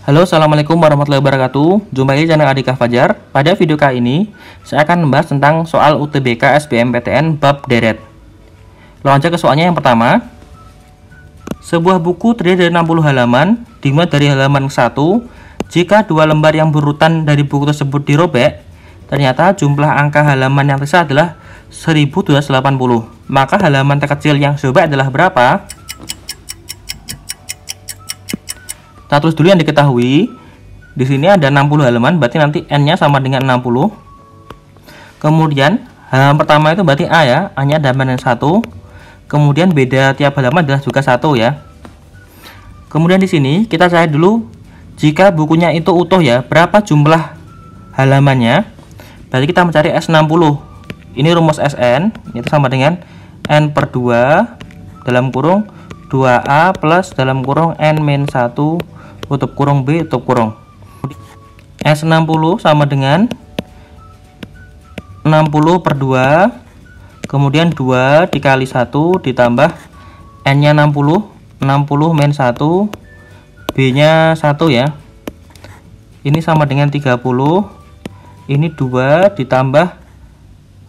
Halo, assalamualaikum warahmatullahi wabarakatuh. Jumpa lagi channel Adhika Fajar. Pada video kali ini, saya akan membahas tentang soal UTBK SBMPTN bab deret. Langsung aja ke soalnya yang pertama. Sebuah buku terdiri dari 60 halaman, dimulai dari halaman 1. Jika dua lembar yang berurutan dari buku tersebut dirobek, ternyata jumlah angka halaman yang tersisa adalah 1280. Maka halaman terkecil yang sobek adalah berapa? Kita tulis dulu yang diketahui. Di sini ada 60 halaman, berarti nanti N-nya sama dengan 60. Kemudian halaman pertama itu berarti A ya, A-nya ada halaman 1. Kemudian beda tiap halaman adalah juga 1 ya. Kemudian di sini kita cari dulu jika bukunya itu utuh ya, berapa jumlah halamannya. Berarti kita mencari S60. Ini rumus SN, itu sama dengan N/2 dalam kurung 2A plus dalam kurung N-1 tutup kurung B tutup kurung. S60 sama dengan 60/2, kemudian 2 dikali 1 ditambah N-nya 60 min 1, B-nya 1 ya. Ini sama dengan 30. Ini 2 ditambah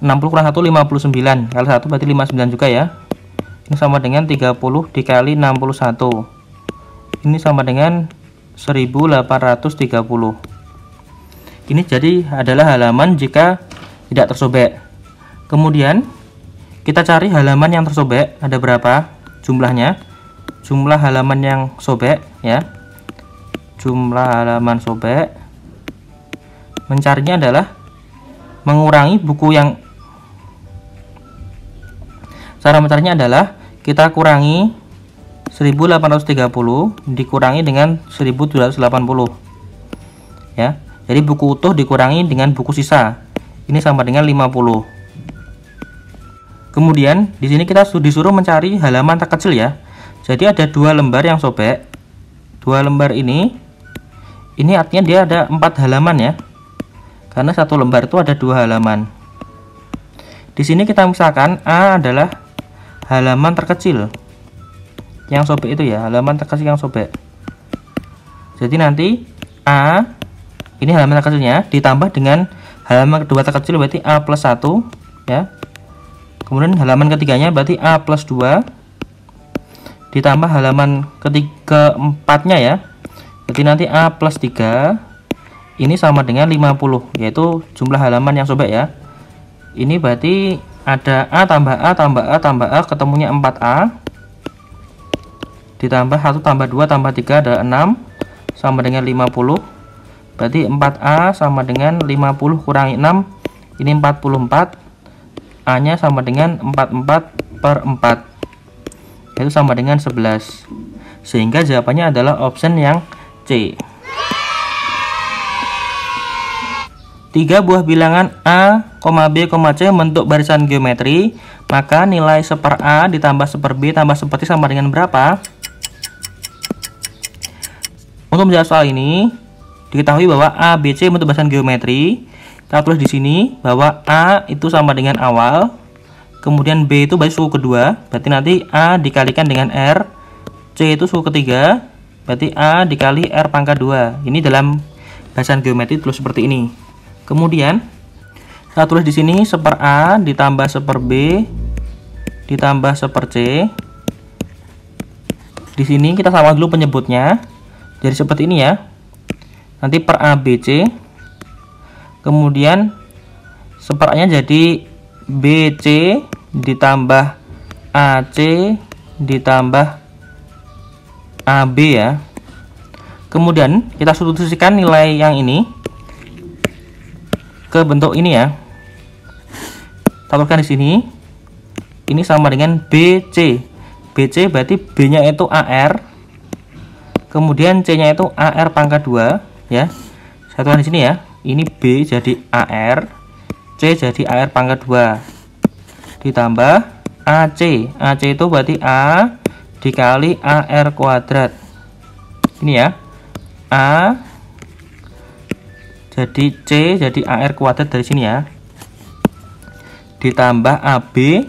60 kurang 1 59, kali 1 berarti 59 juga ya. Ini sama dengan 30 dikali 61. Ini sama dengan 1830. Ini jadi adalah halaman jika tidak tersobek. Kemudian kita cari halaman yang tersobek ada berapa jumlahnya. Jumlah halaman yang sobek ya. Jumlah halaman sobek. Mencarinya adalah mengurangi buku yang, cara mencarinya adalah kita kurangi 1830 dikurangi dengan 1780 ya. Jadi buku utuh dikurangi dengan buku sisa. Ini sama dengan 50. Kemudian di sini kita disuruh mencari halaman terkecil ya. Jadi ada 2 lembar yang sobek. 2 lembar ini artinya dia ada 4 halaman ya. Karena satu lembar itu ada 2 halaman. Di sini kita misalkan A adalah halaman terkecil yang sobek itu ya, halaman terkecil yang sobek. Jadi nanti A ini halaman terkecilnya ditambah dengan halaman kedua terkecil berarti A plus 1 ya. Kemudian halaman ketiganya berarti A plus 2 ditambah halaman keempatnya ya. Jadi nanti A plus 3 ini sama dengan 50, yaitu jumlah halaman yang sobek ya. Ini berarti ada A tambah A tambah A tambah A, ketemunya 4A ditambah 1 tambah 2 tambah 3 adalah 6 sama dengan 50. Berarti 4A sama dengan 50 kurangi 6, ini 44. A nya sama dengan 44/4, yaitu sama dengan 11. Sehingga jawabannya adalah option yang C. 3 buah bilangan A, B, C membentuk barisan geometri, maka nilai 1/A ditambah 1/B tambah 1/C sama dengan berapa? Untuk menjawab soal ini, diketahui bahwa A, B, C membentuk barisan geometri. Kita tulis di sini bahwa A itu sama dengan awal, kemudian B itu berarti suku kedua, berarti nanti A dikalikan dengan R, C itu suku ketiga, berarti A dikali R pangkat 2. Ini dalam barisan geometri tulis seperti ini. Kemudian kita tulis di sini 1/A ditambah 1/B ditambah 1/C. Di sini kita sama dulu penyebutnya. Jadi seperti ini ya. Nanti per A B C. Kemudian 1/A-nya jadi BC ditambah AC ditambah AB ya. Kemudian kita substitusikan nilai yang ini ke bentuk ini ya. Taruhkan di sini. Ini sama dengan BC. BC berarti B-nya itu AR. Kemudian C-nya itu AR pangkat 2 ya. Saya tulis di sini ya. Ini B jadi AR, C jadi AR pangkat 2. Ditambah AC. AC itu berarti A dikali AR kuadrat. Ini ya. A jadi C jadi AR kuadrat dari sini ya. Ditambah AB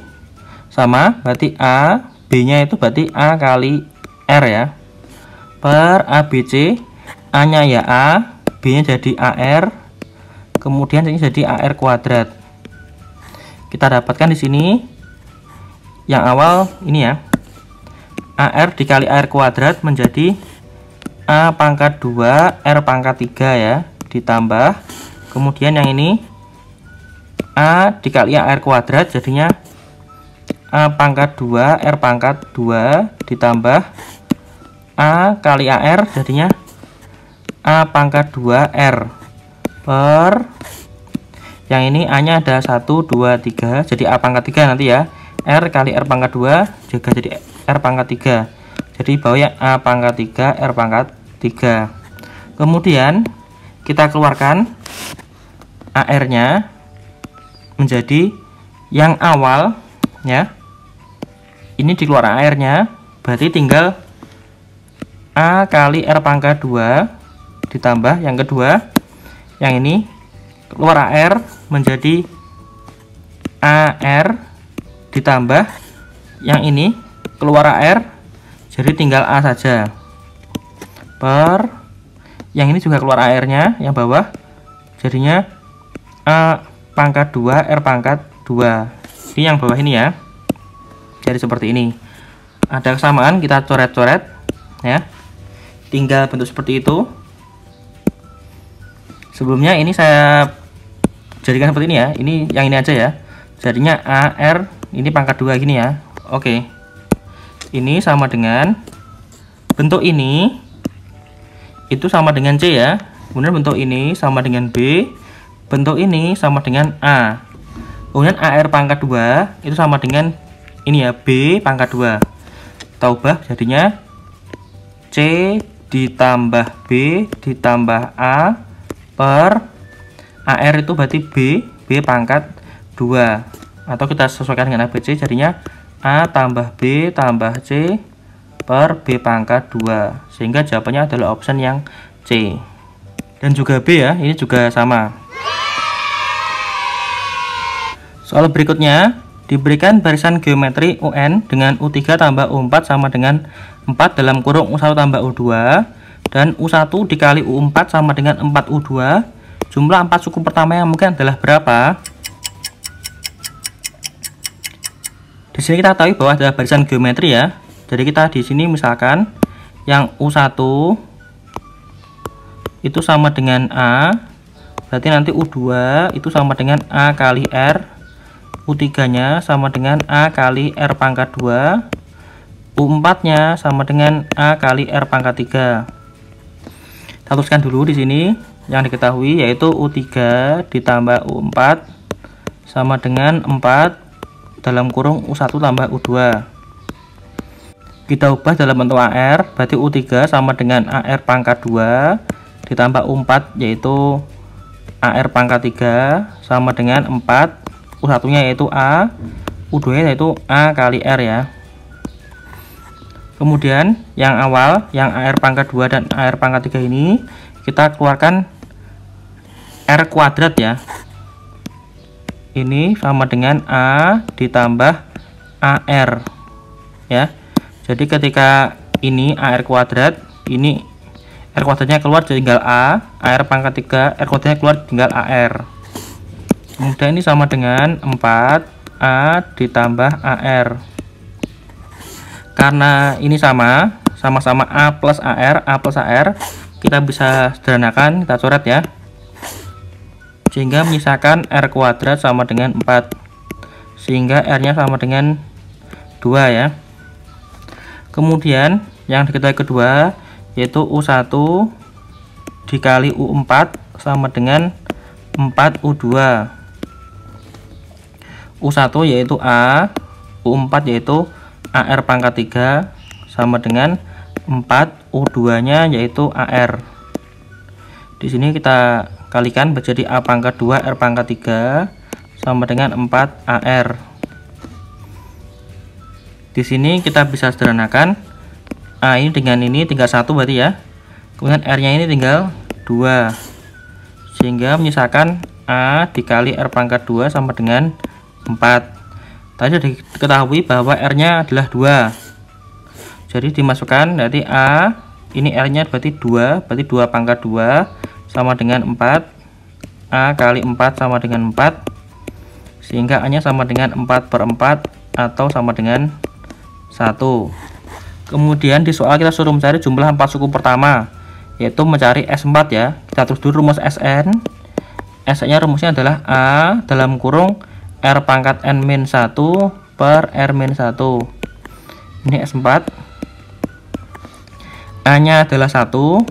sama berarti A, B nya itu berarti A kali R ya, per ABC. A nya ya A, B nya jadi AR, kemudian ini jadi AR kuadrat. Kita dapatkan di sini yang awal ini ya, AR dikali AR kuadrat menjadi A pangkat 2 R pangkat 3 ya, ditambah kemudian yang ini A dikali AR kuadrat jadinya A pangkat 2 R pangkat 2 ditambah A kali AR jadinya A pangkat 2 R per yang ini A nya ada 1, 2, 3 jadi A pangkat 3 nanti ya, R kali R pangkat 2 juga jadi R pangkat 3, jadi bawahnya A pangkat 3 R pangkat 3. Kemudian kita keluarkan AR nya menjadi yang awal ya, ini dikeluar AR nya berarti tinggal A kali R pangkat 2 ditambah yang kedua yang ini keluar AR menjadi AR ditambah yang ini keluar AR jadi tinggal A saja per yang ini juga keluar AR nya yang bawah jadinya A pangkat 2 R pangkat 2. Ini yang bawah ini ya, jadi seperti ini. Ada kesamaan, kita coret-coret ya, tinggal bentuk seperti itu. Sebelumnya ini saya jadikan seperti ini ya, ini yang ini aja ya, jadinya AR ini pangkat 2 gini ya. Oke, ini sama dengan bentuk ini itu sama dengan C ya, kemudian bentuk ini sama dengan B, bentuk ini sama dengan A, kemudian AR pangkat 2 itu sama dengan ini ya, B pangkat 2. Kita ubah jadinya C ditambah B ditambah A per AR itu berarti B pangkat 2, atau kita sesuaikan dengan ABC jadinya A tambah B tambah C per B pangkat 2, sehingga jawabannya adalah option yang C. Dan juga B ya, ini juga sama. Soal berikutnya, diberikan barisan geometri UN dengan U3 tambah U4 sama dengan 4 dalam kurung U1 tambah U2 dan U1 dikali U4 sama dengan 4U2. Jumlah 4 suku pertama yang mungkin adalah berapa? Di sini kita tahu bahwa ada barisan geometri ya. Jadi kita di sini misalkan yang U1 itu sama dengan A, berarti nanti U2 itu sama dengan A kali R, U3 nya sama dengan A kali R pangkat 2, U4 nya sama dengan A kali R pangkat 3. Kita tuliskan dulu di sini yang diketahui yaitu U3 ditambah U4 sama dengan 4 dalam kurung U1 tambah U2. Kita ubah dalam bentuk AR, berarti U3 sama dengan AR pangkat 2 ditambah U4 yaitu AR pangkat 3 sama dengan 4, U1 nya yaitu A, U2 nya yaitu A kali R ya. Kemudian yang awal yang AR pangkat 2 dan AR pangkat 3 ini kita keluarkan R kuadrat ya. Ini sama dengan A ditambah AR ya. Jadi ketika ini AR kuadrat, ini R kuadratnya keluar tinggal A, AR pangkat 3, R kuadratnya keluar tinggal AR. Kemudian ini sama dengan 4A ditambah AR. Karena ini sama-sama A plus AR, kita bisa sederhanakan, kita coret ya. Sehingga menyisakan R kuadrat sama dengan 4. Sehingga R-nya sama dengan 2 ya. Kemudian yang diketahui kedua yaitu U1 dikali U4 sama dengan 4U2. U1 yaitu A, U4 yaitu AR pangkat 3 sama dengan 4, U2 nya yaitu AR. Di sini kita kalikan menjadi A pangkat 2 R pangkat 3 sama dengan 4 AR. Di sini kita bisa sederhanakan A ini dengan ini tinggal 1 berarti ya. Kemudian R nya ini tinggal 2. Sehingga menyisakan A dikali R pangkat 2 sama dengan 4. Tadi sudah diketahui bahwa R nya adalah 2. Jadi dimasukkan dari A ini R nya berarti 2, berarti 2 pangkat 2 sama dengan 4. A kali 4 sama dengan 4, sehingga A nya sama dengan 4/4 atau sama dengan 1. Kemudian di soal kita suruh mencari jumlah 4 suku pertama, yaitu mencari S4 ya. Kita terus dulu rumus Sn. Sn nya rumusnya adalah A dalam kurung R pangkat N-1 per R-1. Ini S4. A nya adalah 1,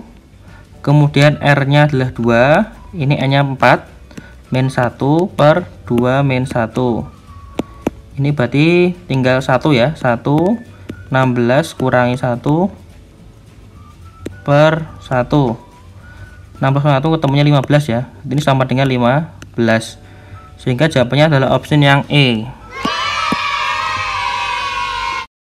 kemudian R nya adalah 2, ini A nya 4, min 1 per 2 min 1. Ini berarti tinggal 1 ya, 1, 16 kurangi 1 per 1. 16 per 1 ketemunya 15 ya, ini sama dengan 15. Sehingga jawabannya adalah option yang E.